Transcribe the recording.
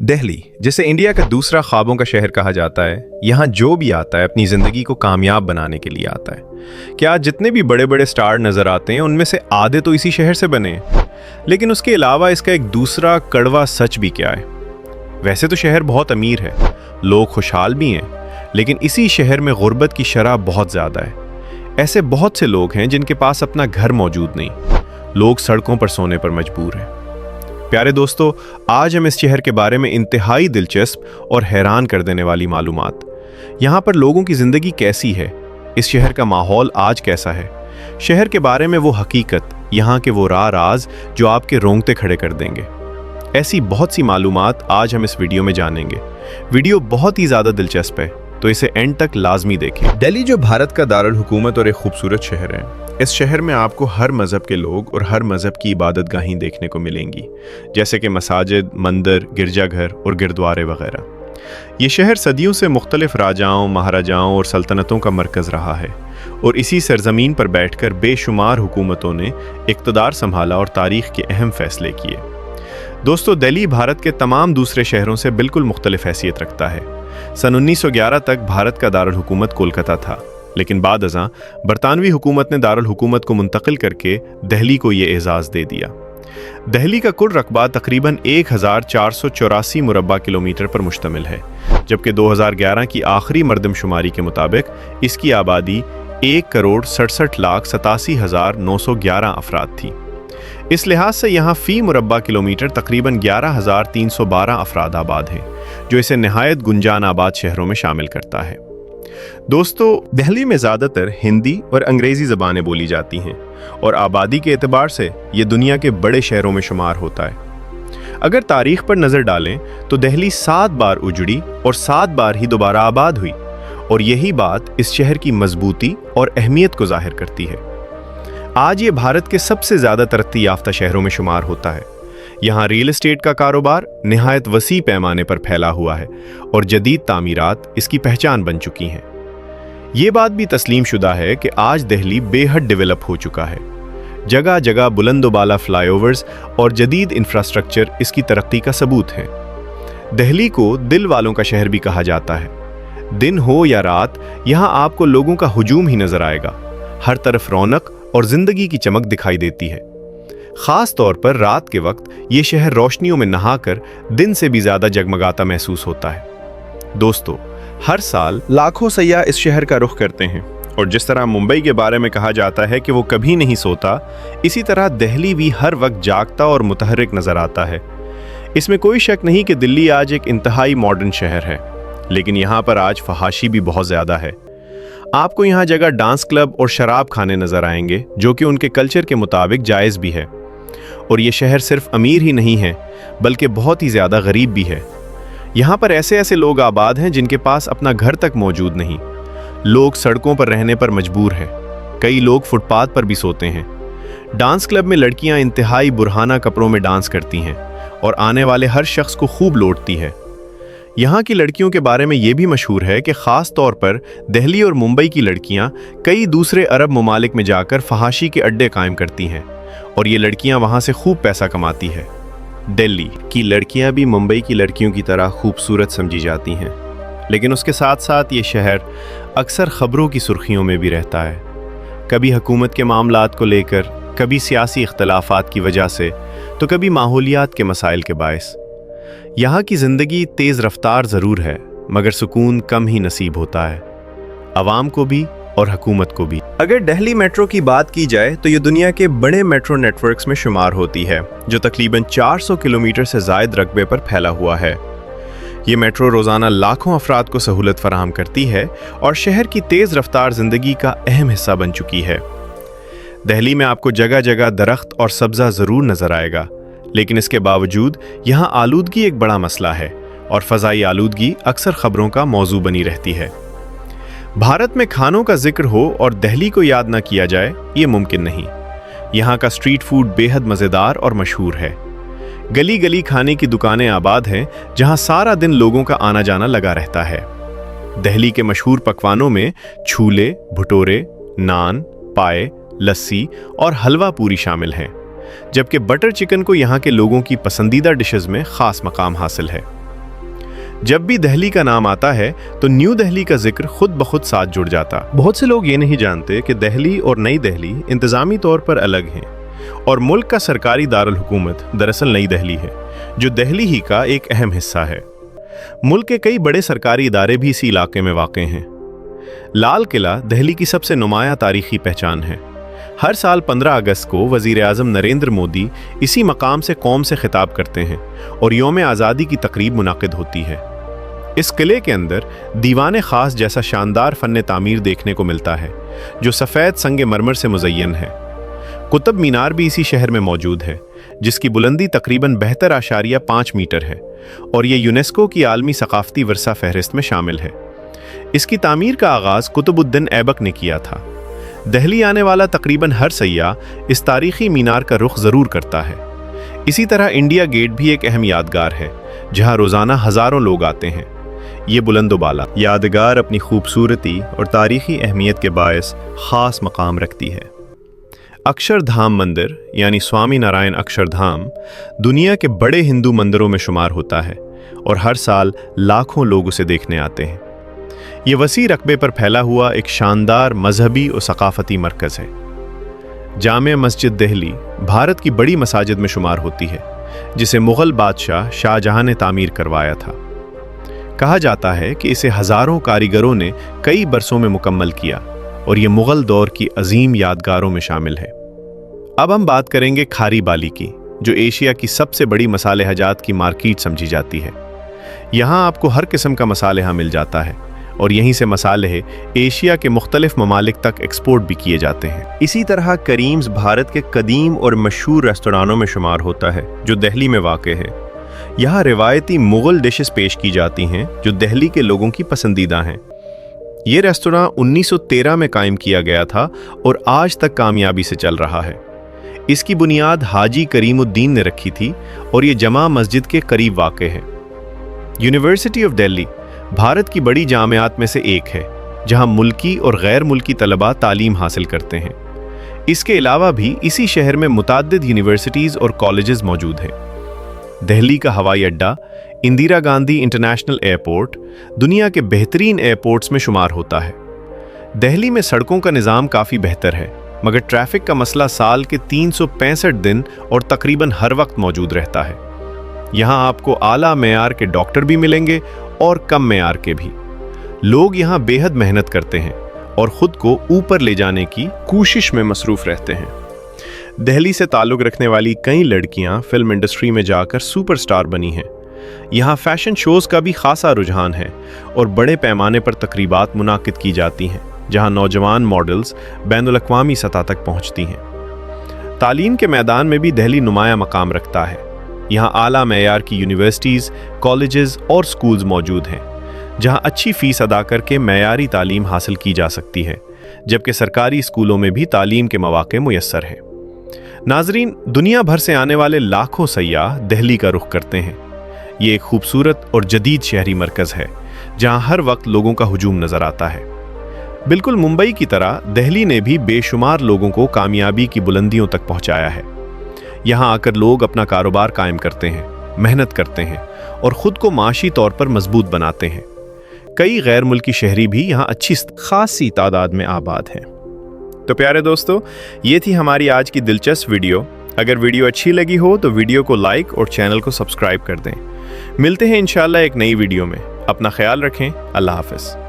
दिल्ली, जिसे इंडिया का दूसरा ख्वाबों का शहर कहा जाता है, यहाँ जो भी आता है अपनी ज़िंदगी को कामयाब बनाने के लिए आता है। क्या आज जितने भी बड़े बड़े स्टार नज़र आते हैं उनमें से आधे तो इसी शहर से बने हैं। लेकिन उसके अलावा इसका एक दूसरा कड़वा सच भी क्या है। वैसे तो शहर बहुत अमीर है, लोग खुशहाल भी हैं, लेकिन इसी शहर में गुर्बत की शरह बहुत ज़्यादा है। ऐसे बहुत से लोग हैं जिनके पास अपना घर मौजूद नहीं, लोग सड़कों पर सोने पर मजबूर हैं। प्यारे दोस्तों, आज हम इस शहर के बारे में इंतहाई दिलचस्प और हैरान कर देने वाली मालूमात। यहाँ पर लोगों की ज़िंदगी कैसी है, इस शहर का माहौल आज कैसा है, शहर के बारे में वो हकीकत, यहाँ के वो राज जो आपके रोंगटे खड़े कर देंगे। ऐसी बहुत सी मालूमात आज हम इस वीडियो में जानेंगे। वीडियो बहुत ही ज़्यादा दिलचस्प है, तो इसे एंड तक लाजमी देखें। दिल्ली जो भारत का दारुल हुकूमत और एक खूबसूरत शहर है, इस शहर में आपको हर मज़हब के लोग और हर मज़हब की इबादत गाहें देखने को मिलेंगी, जैसे कि मसाजिद, मंदिर, गिरजाघर और गुरुद्वारे वगैरह। ये शहर सदियों से मुख्तलिफ राजाओं, महाराजाओं और सल्तनतों का मरकज़ रहा है और इसी सरजमीन पर बैठकर बेशुमार हुकूमतों ने इक़्तिदार संभाला और तारीख़ के अहम फ़ैसले किए। दोस्तों, दिल्ली भारत के तमाम दूसरे शहरों से बिल्कुल मुख्तलिफ हैसियत रखता है। सन 1911 तक भारत का दारुल हुकूमत कोलकाता था, लेकिन बाद अज़ां बरतानवी हुकूमत ने दारुल हुकूमत को मुंतकिल करके दिल्ली को ये एजाज़ दे दिया। दिल्ली का कुल रकबा तकरीबन 1484 मुरब्बा किलोमीटर पर मुश्तमिल है, जबकि 2011 की आखिरी मरदमशुमारी के मुताबिक इसकी आबादी 1,67,87,911 अफराद थी। इस लिहाज से यहाँ फ़ी मुरब्बा किलोमीटर तकरीबन 11,312 अफराद आबाद हैं, जो इसे नहायत गुंजान आबाद शहरों में शामिल करता है। दोस्तों, दिल्ली में ज़्यादातर हिंदी और अंग्रेज़ी ज़बानें बोली जाती हैं और आबादी के एतबार से ये दुनिया के बड़े शहरों में शुमार होता है। अगर तारीख़ पर नज़र डालें तो दिल्ली 7 बार उजड़ी और 7 बार ही दोबारा आबाद हुई, और यही बात इस शहर की मजबूती और अहमियत को ज़ाहिर करती है। आज ये भारत के सबसे ज़्यादा तरक्की याफ्ता शहरों में शुमार होता है। यहाँ रियल एस्टेट का कारोबार निहायत वसी पैमाने पर फैला हुआ है और जदीद तामीरात इसकी पहचान बन चुकी हैं। ये बात भी तस्लीम शुदा है कि आज दिल्ली बेहद डेवलप हो चुका है। जगह जगह बुलंदोबाला फ्लाईओवर्स और जदीद इंफ्रास्ट्रक्चर इसकी तरक्की का सबूत है। दिल्ली को दिल वालों का शहर भी कहा जाता है। दिन हो या रात, यहाँ आपको लोगों का हुजूम ही नजर आएगा। हर तरफ रौनक और जिंदगी की चमक दिखाई देती है। खास तौर पर रात के वक्त ये शहर रोशनियों में नहाकर दिन से भी ज्यादा जगमगाता महसूस होता है। दोस्तों, हर साल लाखों सयाह इस शहर का रुख करते हैं, और जिस तरह मुंबई के बारे में कहा जाता है कि वो कभी नहीं सोता, इसी तरह दिल्ली भी हर वक्त जागता और मुतहर्रिक नजर आता है। इसमें कोई शक नहीं कि दिल्ली आज एक इंतहाई मॉडर्न शहर है, लेकिन यहाँ पर आज फहाशी भी बहुत ज्यादा है। आपको यहाँ जगह डांस क्लब और शराब खाने नजर आएंगे, जो कि उनके कल्चर के मुताबिक जायज़ भी है। और ये शहर सिर्फ अमीर ही नहीं है, बल्कि बहुत ही ज़्यादा गरीब भी है। यहाँ पर ऐसे ऐसे लोग आबाद हैं जिनके पास अपना घर तक मौजूद नहीं। लोग सड़कों पर रहने पर मजबूर हैं, कई लोग फुटपाथ पर भी सोते हैं। डांस क्लब में लड़कियाँ इंतहाई बुरहाना कपड़ों में डांस करती हैं और आने वाले हर शख्स को खूब लौटती है। यहाँ की लड़कियों के बारे में ये भी मशहूर है कि ख़ास तौर पर दिल्ली और मुंबई की लड़कियाँ कई दूसरे अरब ममालिक में जाकर फहाशी के अड्डे कायम करती हैं, और ये लड़कियाँ वहाँ से खूब पैसा कमाती है। दिल्ली की लड़कियाँ भी मुंबई की लड़कियों की तरह खूबसूरत समझी जाती हैं, लेकिन उसके साथ साथ ये शहर अक्सर ख़बरों की सुर्खियों में भी रहता है। कभी हुकूमत के मामलात को लेकर, कभी सियासी इख्तलाफात की वजह से, तो कभी माहौलियात के मसाइल के बायस। यहाँ की ज़िंदगी तेज़ रफ्तार ज़रूर है, मगर सुकून कम ही नसीब होता है, आवाम को भी और हुकूमत को भी। अगर दिल्ली मेट्रो की बात की जाए तो ये दुनिया के बड़े मेट्रो नेटवर्क्स में शुमार होती है, जो तकरीबन 400 किलोमीटर से ज़ायद रकबे पर फैला हुआ है। ये मेट्रो रोज़ाना लाखों अफराद को सहूलत फराहम करती है और शहर की तेज़ रफ्तार ज़िंदगी का अहम हिस्सा बन चुकी है। दिल्ली में आपको जगह जगह दरख्त और सब्ज़ा ज़रूर नज़र आएगा, लेकिन इसके बावजूद यहाँ आलूदगी एक बड़ा मसला है और फ़ज़ाई आलूदगी अक्सर ख़बरों का मौजू बनी रहती है। भारत में खानों का जिक्र हो और दिल्ली को याद न किया जाए, ये मुमकिन नहीं। यहाँ का स्ट्रीट फूड बेहद मज़ेदार और मशहूर है। गली गली खाने की दुकानें आबाद हैं, जहाँ सारा दिन लोगों का आना जाना लगा रहता है। दिल्ली के मशहूर पकवानों में छोले, भटूरे, नान, पाए, लस्सी और हलवा पूरी शामिल हैं, जबकि बटर चिकन को यहाँ के लोगों की पसंदीदा डिशेस में ख़ास मकाम हासिल है। जब भी दिल्ली का नाम आता है तो न्यू दिल्ली का जिक्र खुद ब खुद साथ जुड़ जाता। बहुत से लोग ये नहीं जानते कि दिल्ली और नई दिल्ली इंतज़ामी तौर पर अलग हैं और मुल्क का सरकारी दारुल हुकूमत दरअसल नई दिल्ली है, जो दिल्ली ही का एक अहम हिस्सा है। मुल्क के कई बड़े सरकारी इदारे भी इसी इलाके में वाक़ हैं। लाल किला दिल्ली की सबसे नुमायां तारीखी पहचान है। हर साल 15 अगस्त को वज़ीर आज़म नरेंद्र मोदी इसी मकाम से कौम से खिताब करते हैं और यौम आज़ादी की तकरीब मुनाकिद होती है। इस किले के अंदर दीवान ख़ास जैसा शानदार फ़न तामीर देखने को मिलता है, जो सफ़ेद संगे मरमर से मुज़य्यन है। कुतुब मीनार भी इसी शहर में मौजूद है, जिसकी बुलंदी तकरीबन 72.5 मीटर है और ये यूनेस्को की आलमी सकाफ़ती वर्सा फहरिस्त में शामिल है। इसकी तामीर का आगाज़ कुतुबुद्दीन ऐबक ने किया था। दिल्ली आने वाला तकरीबन हर सयाह इस तारीख़ी मीनार का रुख ज़रूर करता है। इसी तरह इंडिया गेट भी एक अहम यादगार है, जहाँ रोज़ाना हज़ारों लोग आते हैं। ये बुलंदोबाला यादगार अपनी खूबसूरती और तारीख़ी अहमियत के बायस ख़ास मकाम रखती है। अक्षरधाम मंदिर यानी स्वामी नारायण अक्षरधाम दुनिया के बड़े हिंदू मंदिरों में शुमार होता है और हर साल लाखों लोग उसे देखने आते हैं। ये वसी रकबे पर फैला हुआ एक शानदार मजहबी और सकाफती मरकज़ है। जामिया मस्जिद दिल्ली भारत की बड़ी मसाजिद में शुमार होती है, जिसे मुग़ल बादशाह शाहजहां ने तामीर करवाया था। कहा जाता है कि इसे हज़ारों कारीगरों ने कई बरसों में मुकम्मल किया और ये मुग़ल दौर की अजीम यादगारों में शामिल है। अब हम बात करेंगे खारी बाली की, जो एशिया की सबसे बड़ी मसाले हजात की मार्केट समझी जाती है। यहाँ आपको हर किस्म का मसालेहा मिल जाता है और यहीं से मसाले एशिया के मुख्तलिफ ममालिक तक एक्सपोर्ट भी किए जाते हैं। इसी तरह करीम्स भारत के कदीम और मशहूर रेस्टोरानों में शुमार होता है, जो दिल्ली में वाक़ है। यहाँ रिवायती मुग़ल डिशेस पेश की जाती हैं, जो दिल्ली के लोगों की पसंदीदा हैं। ये रेस्टोरां 1913 में कायम किया गया था और आज तक कामयाबी से चल रहा है। इसकी बुनियाद हाजी करीमुद्दीन ने रखी थी और ये जमा मस्जिद के करीब वाक़ है। यूनिवर्सिटी ऑफ दिल्ली भारत की बड़ी जामियात में से एक है, जहां मुल्की और गैर मुल्की तलबा तालीम हासिल करते हैं। इसके अलावा भी इसी शहर में मुताद्दिद यूनिवर्सिटीज़ और कॉलेजेस मौजूद हैं। दिल्ली का हवाई अड्डा इंदिरा गांधी इंटरनेशनल एयरपोर्ट दुनिया के बेहतरीन एयरपोर्ट्स में शुमार होता है। दिल्ली में सड़कों का निज़ाम काफ़ी बेहतर है, मगर ट्रैफिक का मसला साल के 365 दिन और तकरीबन हर वक्त मौजूद रहता है। यहाँ आपको आला मेयार के डॉक्टर भी मिलेंगे और कम मेयार के भी। लोग यहाँ बेहद मेहनत करते हैं और ख़ुद को ऊपर ले जाने की कोशिश में मसरूफ़ रहते हैं। दिल्ली से ताल्लुक़ रखने वाली कई लड़कियाँ फिल्म इंडस्ट्री में जाकर सुपरस्टार बनी हैं। यहाँ फ़ैशन शोज़ का भी खासा रुझान है और बड़े पैमाने पर तकरीबात मुनाकिद की जाती हैं, जहाँ नौजवान मॉडल्स बैनुल अक़वामी सतह तक पहुँचती हैं। तालीम के मैदान में भी दिल्ली नुमाया मकाम रखता है। यहाँ आला मेयार की यूनिवर्सिटीज़, कॉलेजेस और स्कूल्स मौजूद हैं, जहाँ अच्छी फ़ीस अदा करके मेयारी तालीम हासिल की जा सकती है, जबकि सरकारी स्कूलों में भी तालीम के मौक़े मुयस्सर हैं। नाज़रीन, दुनिया भर से आने वाले लाखों सयाह दिल्ली का रुख करते हैं। ये एक खूबसूरत और जदीद शहरी मरकज़ है, जहाँ हर वक्त लोगों का हुजूम नज़र आता है। बिल्कुल मुंबई की तरह दिल्ली ने भी बेशुमार लोगों को कामयाबी की बुलंदियों तक पहुँचाया है। यहाँ आकर लोग अपना कारोबार कायम करते हैं, मेहनत करते हैं और ख़ुद को माशी तौर पर मजबूत बनाते हैं। कई गैर मुल्की शहरी भी यहाँ अच्छी खासी तादाद में आबाद हैं। तो प्यारे दोस्तों, ये थी हमारी आज की दिलचस्प वीडियो। अगर वीडियो अच्छी लगी हो तो वीडियो को लाइक और चैनल को सब्सक्राइब कर दें। मिलते हैं इंशाल्लाह एक नई वीडियो में। अपना ख्याल रखें। अल्लाह हाफ़िज़।